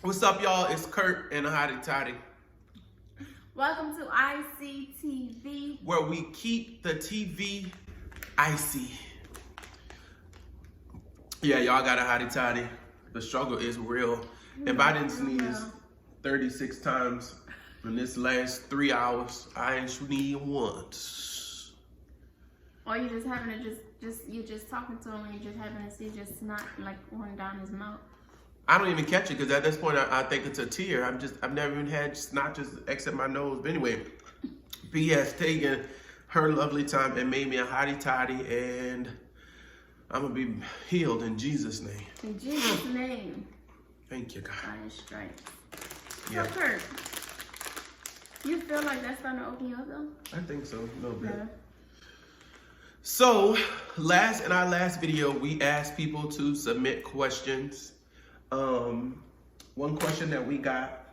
What's up, y'all? It's Kurt and Hottie Toddy, Welcome to ICTV. where we keep the TV icy. Yeah, y'all got a Hottie Toddy. The struggle is real. If I didn't sneeze 36 times in this last 3 hours, I ain't sneezed once. Or you just having to you just talking to him and you just having to see just not like pouring down his mouth. I don't even catch it because at this point I think it's a tear. I've never even had snot just except my nose. But anyway, B has taken her lovely time and made me a Hottie Toddy, and I'm gonna be healed in Jesus' name. In Jesus' name. Thank you, God. By his stripes. Yeah. So Kurt, you feel like that's starting to open you up though? I think so, a little bit. Yeah. So, in our last video, we asked people to submit questions. One question that we got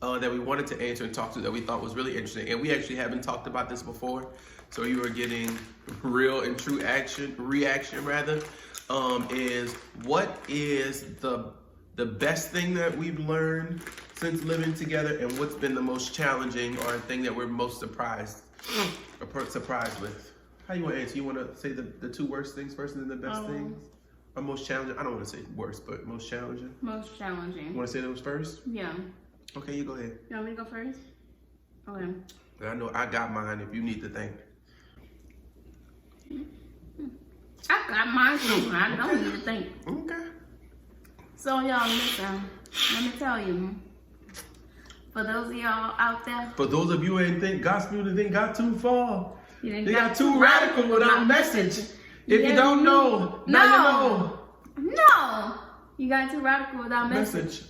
that we wanted to answer and talk to that we thought was really interesting, and we actually haven't talked about this before, so you are getting real and true reaction rather, is what is the best thing that we've learned since living together, and what's been the most challenging or a thing that we're most surprised with? How you want to answer? You want to say the two worst things first and then the best things? Or most challenging? I don't want to say worst, but most challenging. Most challenging. You want to say those first? Yeah. Okay, you go ahead. You want me to go first? Okay. I know I got mine if you need to think. I got mine too. I don't need to think. Okay. So y'all listen, let me tell you. For those of y'all out there, For those of you who ain't think gospel, they think got too far. you done They got too radical with our message. If you Yeah. don't know, now you know. No, you got too radical with our message. Message.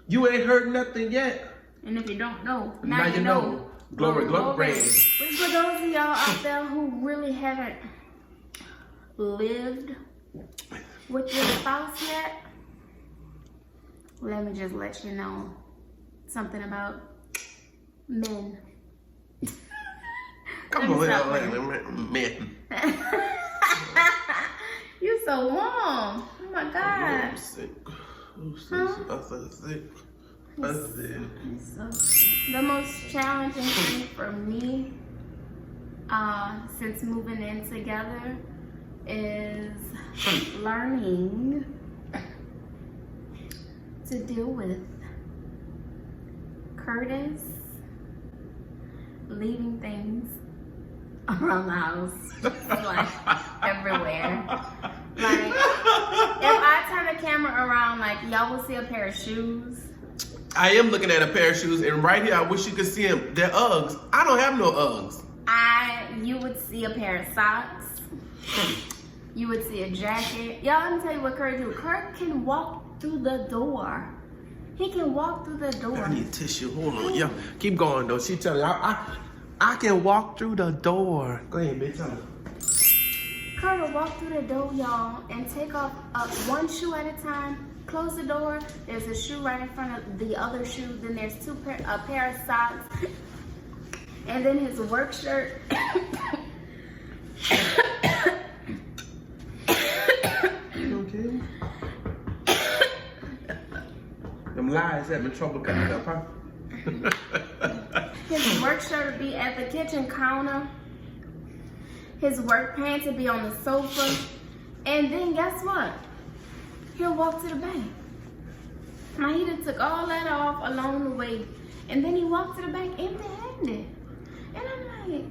You ain't heard nothing yet. And if you don't know, now, Now you you know. Glory, glory. But for those of y'all out there who really haven't lived with your spouse yet, let me just let you know something about men. Come Let me on, stop man. You so warm. Oh my God. I'm sick. I'm sick. I'm sick. So, the most challenging thing for me since moving in together is learning to deal with Curtis leaving things around the house, like everywhere. Like if I turn the camera around, like y'all will see a pair of shoes. I am looking at a pair of shoes, and right here, I wish you could see them. They're Uggs. I don't have no Uggs. You would see a pair of socks. You would see a jacket. Y'all, let me tell you what Kurt do. Kurt can walk through the door. He can walk through the door. I need tissue. Hold on. Yeah, keep going though. She telling I can walk through the door. Go ahead, bitch. Tell her. Kurt will walk through the door, y'all, and take off one shoe at a time. Close the door. There's a shoe right in front of the other shoe. Then there's a pair of socks. And then his work shirt. Okay. Them lies having trouble coming up, huh? His work shirt would be at the kitchen counter. His work pants would be on the sofa. And then guess what? He'll walk to the bank. Now he done took all that off along the way. And then he walked to the bank empty-handed. And I'm like,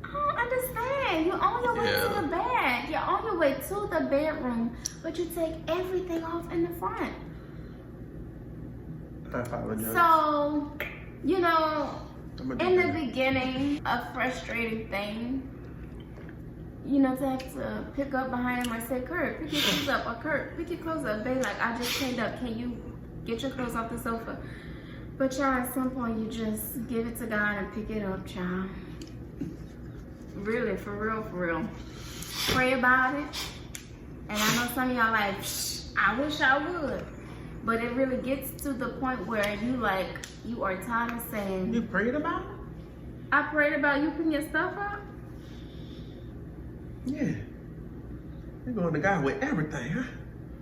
I don't understand. You're on your way to the bed. You're on your way to the bedroom. But you take everything off in the front. I apologize. So, you know, in the beginning, a frustrating thing, you know, to have to pick up behind him or say, Kurt, pick your clothes up, or Kurt, pick your clothes up, babe, like, I just cleaned up, can you get your clothes off the sofa? But y'all, at some point, you just give it to God and pick it up, child. Really, for real, for real. Pray about it. And I know some of y'all like, I wish I would. But it really gets to the point where you are tired of saying, You prayed about it? I prayed about you putting your stuff up? Yeah. You're going to God with everything, huh?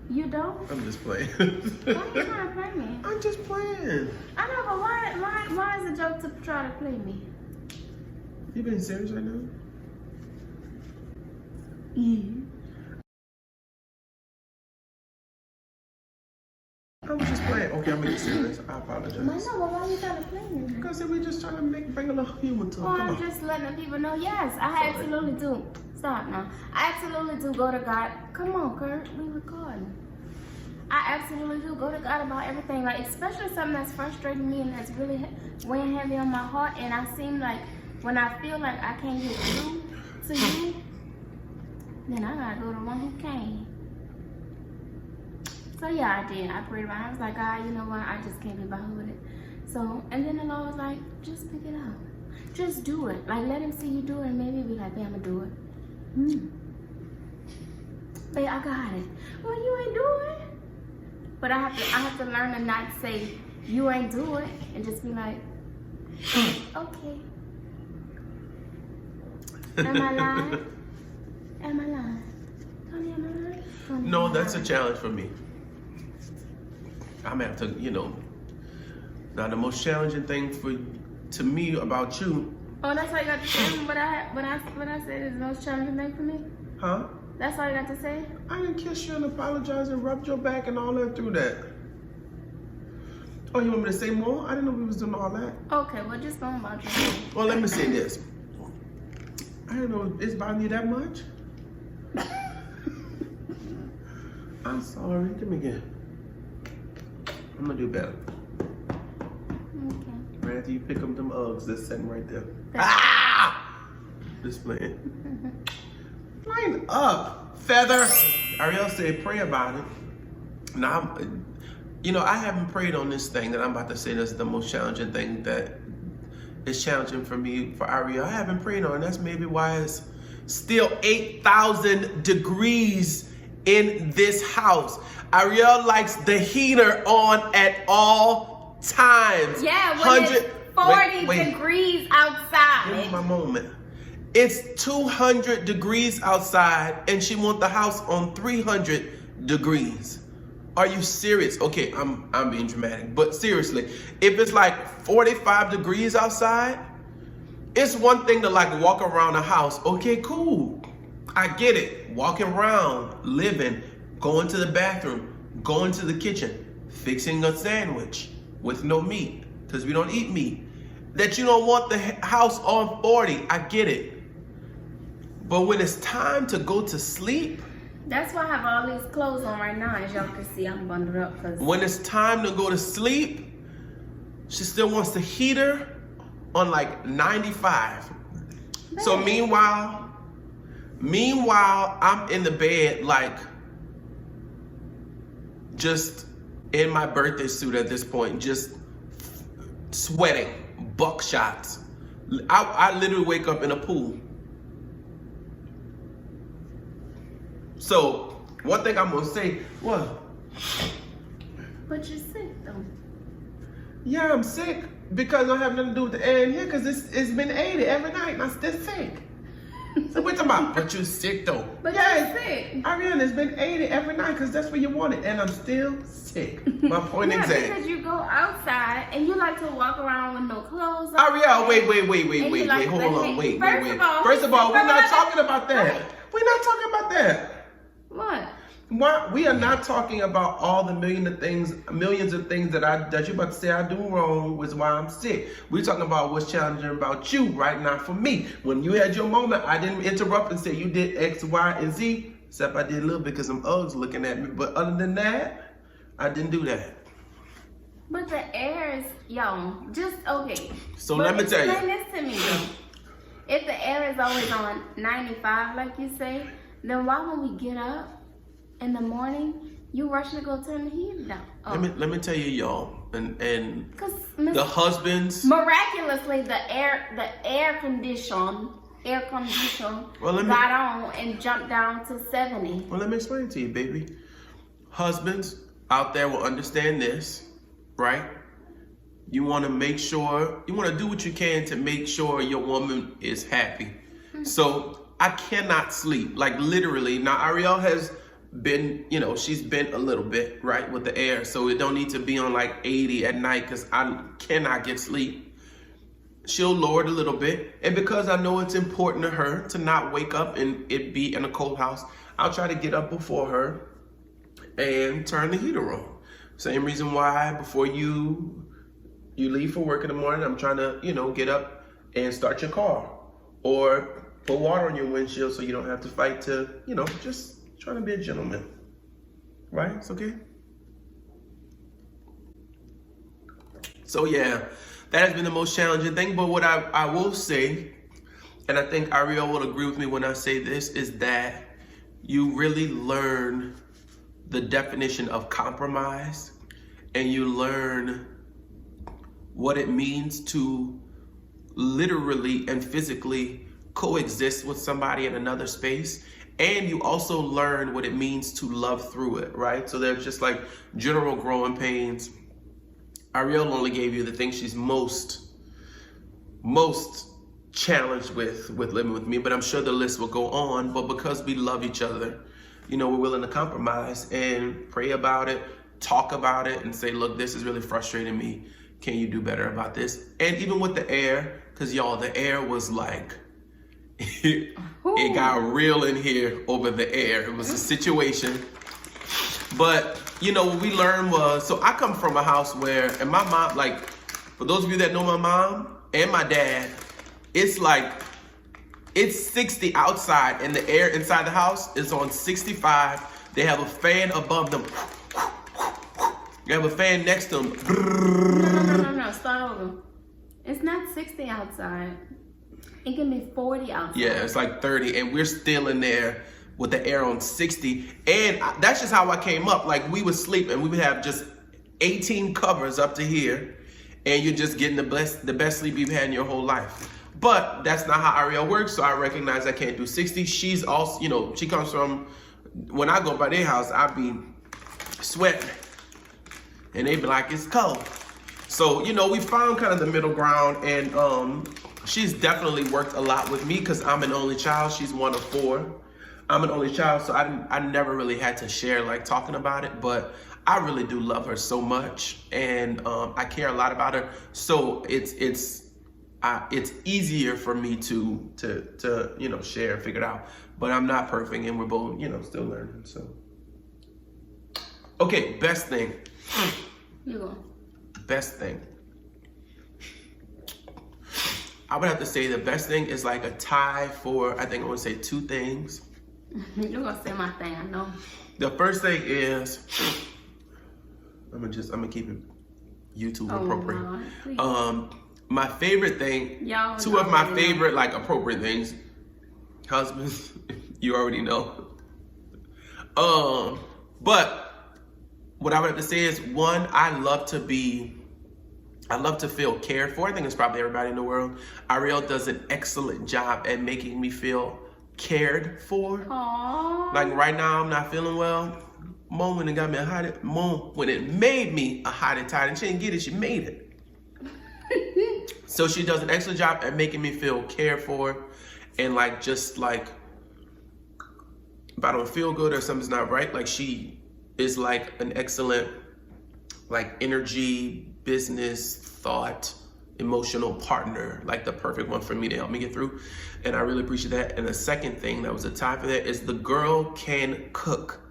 You don't? I'm just playing. Why you trying to play me? I'm just playing. I know, but why is it a joke to try to play me? You being serious right now? Mm. I was just playing. Okay, I'm being serious. I apologize. I know, but why are you trying to play me? Because we just trying to bring a little humor to it. Well, Come I'm on. just letting people know, yes, I absolutely do. Stop now. I absolutely do go to God. Come on, Kurt, we recording. I absolutely do go to God about everything, like especially something that's frustrating me and that's really weighing heavy on my heart. And I seem like when I feel like I can't get through to you, then I gotta go to the one who can. So yeah, I did. I prayed about it. I was like, God, you know what? I just can't be bothered with it. So, and then the Lord was like, just pick it up. Just do it. Like, let him see you do it, and maybe be like, babe, I'm gonna do it. Babe, I got it. Well, you ain't do it. But I have to learn to not say you ain't do it, and just be like, okay. Am I lying? Am I lying? Honey, am I lying? Honey, No, am I that's a lying? challenge for me. I'm gonna have to, now the most challenging thing to me about you, Oh, that's all you got to say? What I said is the most challenging thing for me? huh? That's all you got to say? I didn't kiss you and apologize and rub your back and all that through that. Oh, you want me to say more? I didn't know we was doing all that. Okay, well, just go on about your Well, let me say this. I didn't know it's bothering you that much. I'm sorry. Give me again. I'm gonna do better. Okay. Right after you pick up them Uggs that's sitting right there. Thanks. Just playing. Line up, Feather. Ariel said, pray about it. Now, I haven't prayed on this thing that I'm about to say. That's the most challenging thing that is challenging for me, for Ariel. I haven't prayed on it. That's maybe why it's still 8,000 degrees in this house. Ariel likes the heater on at all times. Yeah, when it's 40 degrees outside. Give me my moment. It's 200 degrees outside and she wants the house on 300 degrees. Are you serious? Okay, I'm being dramatic, but seriously, if it's like 45 degrees outside, it's one thing to like walk around the house. Okay, cool. I get it. Walking around, living, going to the bathroom, going to the kitchen, fixing a sandwich with no meat, because we don't eat meat. That you don't want the house on 40, I get it. But when it's time to go to sleep, That's why I have all these clothes on right now. As y'all can see, I'm bundled up. when it's time to go to sleep, she still wants the heater on like 95. So meanwhile, I'm in the bed like just in my birthday suit at this point, just sweating, buckshots. I literally wake up in a pool. So one thing I'm gonna say, what? But you're sick though. Yeah, I'm sick because I have nothing to do with the air in here because it's been 80 every night and I'm still sick. So what about? But you're sick though. But yeah, you're sick. Ariel, it's been 80 every night because that's what you wanted and I'm still sick. My point Yeah, exact. because you go outside and you like to walk around with no clothes on. Ariel, wait, And you like hold to on, hate- wait. First of all, We're not talking about that. Right. We're not talking about that. What? We are not talking about all the millions of things that you're about to say I do wrong, which is why I'm sick. We're talking about what's challenging about you right now for me. When you had your moment, I didn't interrupt and say you did X, Y, and Z, except I did a little bit because some Uggs looking at me. But other than that, I didn't do that. But the air is, okay. So But let me tell you. Explain this to me though. If the air is always on 95, like you say, then why when we get up in the morning, you rushing to go turn the heat down? Oh. Let me tell you, y'all, and Because the husbands. miraculously the air condition Well, let me- got on and jumped down to 70. Well, let me explain it to you, baby. Husbands out there will understand this, right? You want to make sure, you want to do what you can to make sure your woman is happy. So I cannot sleep, like literally. Now Ariel has been, you know, she's bent a little bit, right, with the air. So it don't need to be on like 80 at night because I cannot get sleep. She'll lower it a little bit. And because I know it's important to her to not wake up and it be in a cold house, I'll try to get up before her and turn the heater on. Same reason why before you leave for work in the morning, I'm trying to, you know, get up and start your car or put water on your windshield so you don't have to fight to, you know, just trying to be a gentleman, right? It's okay. So yeah, that has been the most challenging thing. But what I will say, and I think Ariel will agree with me when I say this, is that you really learn the definition of compromise, and you learn what it means to literally and physically coexist with somebody in another space. And you also learn what it means to love through it, right? So there's just like general growing pains. Ariel only gave you the thing she's most challenged with living with me, but I'm sure the list will go on. But because we love each other, you know, we're willing to compromise and pray about it, talk about it, and say, look, this is really frustrating me. Can you do better about this? And even with the air, because y'all, the air was like, it got real in here over the air. It was a situation. But, you know, what we learned was, so I come from a house where, and my mom, like, for those of you that know my mom and my dad, it's like, it's 60 outside and the air inside the house is on 65. They have a fan above them. You have a fan next to them. No, start over. It's not 60 outside. It can be 40 outside. Yeah, it's like 30, and we're still in there with the air on 60. And that's just how I came up. Like, we would sleep, and we would have just 18 covers up to here, and you're just getting the best sleep you've had in your whole life. But that's not how Ariel works, so I recognize I can't do 60. She's also, you know, she comes from, when I go by their house, I be sweating, and they be like, it's cold. So, you know, we found kind of the middle ground, and she's definitely worked a lot with me because I'm an only child. She's one of 4. I'm an only child, so I never really had to share, like, talking about it, but I really do love her so much, and I care a lot about her. So it's easier for me to you know, share and figure it out. But I'm not perfect, and we're both, you know, still learning. So okay, best thing. You go. Best thing. I would have to say the best thing is like a tie for, I think I would say 2 things. You're gonna say my thing, I know. The first thing is, I'm gonna keep it YouTube appropriate. My favorite thing, Y'all 2 of my favorite like appropriate things, husbands, you already know. But what I would have to say is, 1, I love to feel cared for. I think it's probably everybody in the world. Ariel does an excellent job at making me feel cared for. Aww. Like right now, I'm not feeling well. Mom when it got me a hot, Mom when it made me a hot and tired, and she didn't get it, she made it. So she does an excellent job at making me feel cared for, and like just like if I don't feel good or something's not right, like she is like an excellent like energy, business, thought, emotional partner, like the perfect one for me to help me get through. And I really appreciate that. And the second thing that was a tie for that is the girl can cook.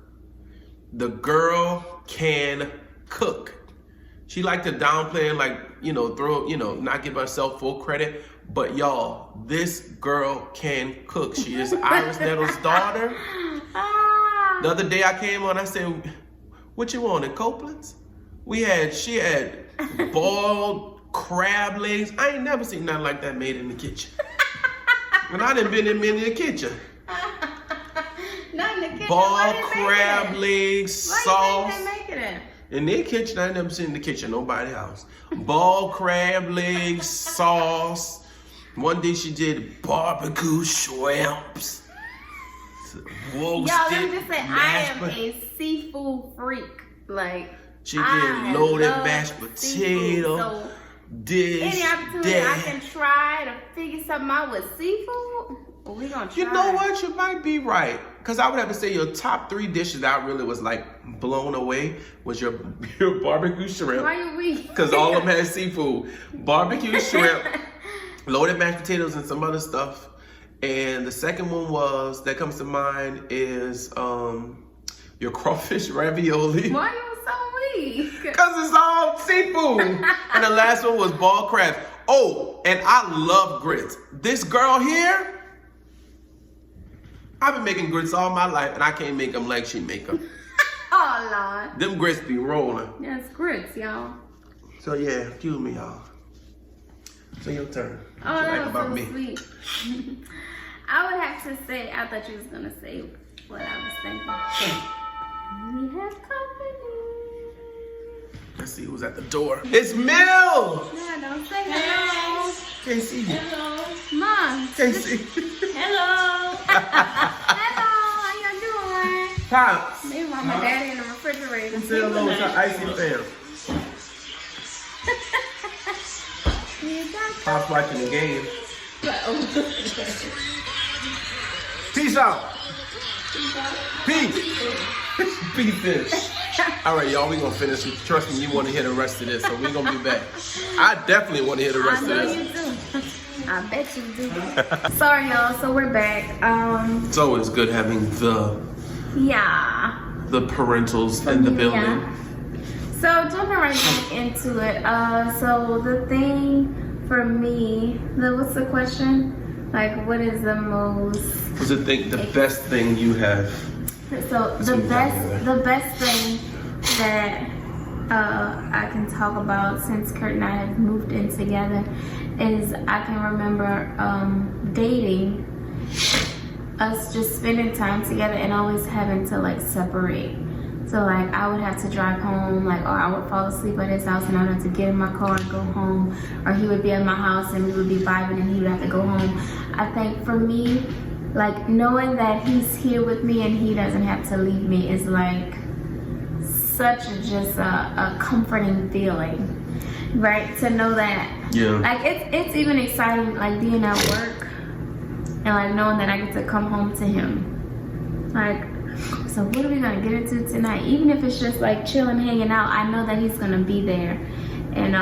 The girl can cook. She like to downplay and like, you know, not give herself full credit. But y'all, this girl can cook. She is Iris Nettles' daughter. The other day I came on, I said, what you want at Copeland's? She had boiled crab legs. I ain't never seen nothing like that made in the kitchen. And I done been in the kitchen. Not in the kitchen. Boiled crab legs, sauce. Why you think they make it in? In their kitchen, I ain't never seen in the kitchen, nobody else. Boiled crab legs, sauce. One day she did barbecue shrimps. Roasted. Y'all, let me just say, I am a seafood freak. Like, she did loaded mashed potato. So any opportunity I can try to figure something out with seafood, Well, we gonna try. You know what? You might be right. Because I would have to say your top 3 dishes that I really was like blown away was your barbecue shrimp. Why you weak? Because all of them had seafood. Barbecue shrimp, loaded mashed potatoes, and some other stuff. And the second one was, that comes to mind, is your crawfish ravioli. Why you so weak? Because it's all seafood. And the last one was ball crabs. Oh, and I love grits. This girl here, I've been making grits all my life, and I can't make them like she make them. Oh, Lord. Them grits be rolling. That's grits, y'all. So yeah, excuse me, y'all. So your turn. Oh, What you that like was about so me? sweet. I would have to say, I thought you was going to say what I was thinking. We have company. Let's see who's at the door. It's Mel! No, don't say hello. Can't see you. Hello. Mom. Can't see. Hello. Hello, how you doing? Pops. Me and my daddy in the refrigerator. Say hello to Icy fam. You got Pops watching the game. Peace out. Peace. Peace fish. All right, y'all, we gonna finish it. Trust me, you want to hear the rest of this, so we gonna be back. I definitely want to hear the rest I of know this. you do. I bet you do. Sorry, y'all. So we're back. It's always good having Yeah. the parentals in the building. Yeah. So jumping right back into it. So the thing for me, what's the question? Like, what is the most? What's the best thing you have? So Let's the move down here. best thing that I can talk about since Kurt and I have moved in together is I can remember dating, us just spending time together and always having to like separate. So like I would have to drive home, like, or I would fall asleep at his house and I would have to get in my car and go home, or he would be at my house and we would be vibing and he would have to go home. I think for me, like knowing that he's here with me and he doesn't have to leave me is like such a comforting feeling, right? To know that, Yeah. like it's even exciting, like being at work and like knowing that I get to come home to him. Like, so what are we gonna get into tonight? Even if it's just like chilling, hanging out, I know that he's gonna be there, and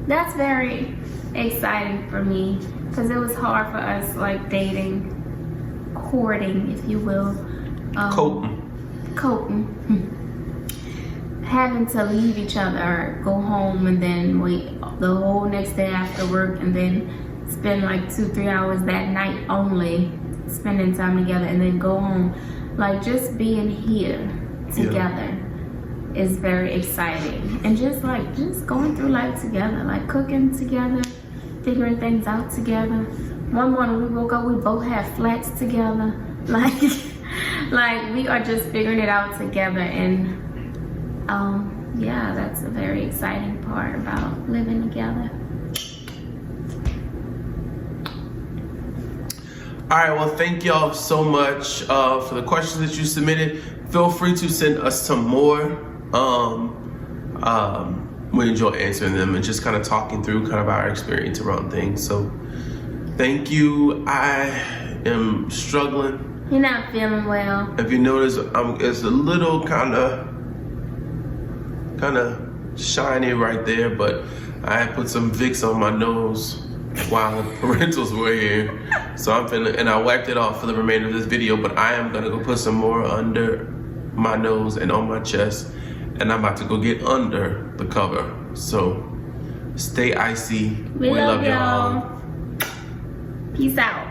that's very exciting for me because it was hard for us, like dating, courting, if you will, coping, having to leave each other, go home, and then wait the whole next day after work, and then spend like 2-3 hours that night only spending time together, and then go home. Like just being here together is very exciting, and just going through life together, like cooking together, figuring things out together. One morning we woke up, we both had flats together, like we are just figuring it out together, and yeah, that's a very exciting part about living together. All right, well, thank y'all so much for the questions that you submitted. Feel free to send us some more. We enjoy answering them and just kind of talking through kind of our experience around things. So thank you. I am struggling. You're not feeling well. If you notice, it's a little kind of shiny right there, but I put some Vicks on my nose while the parentals were here. So I'm feeling, and I wiped it off for the remainder of this video, but I am gonna go put some more under my nose and on my chest, and I'm about to go get under the cover. So stay icy. We love y'all. Peace out.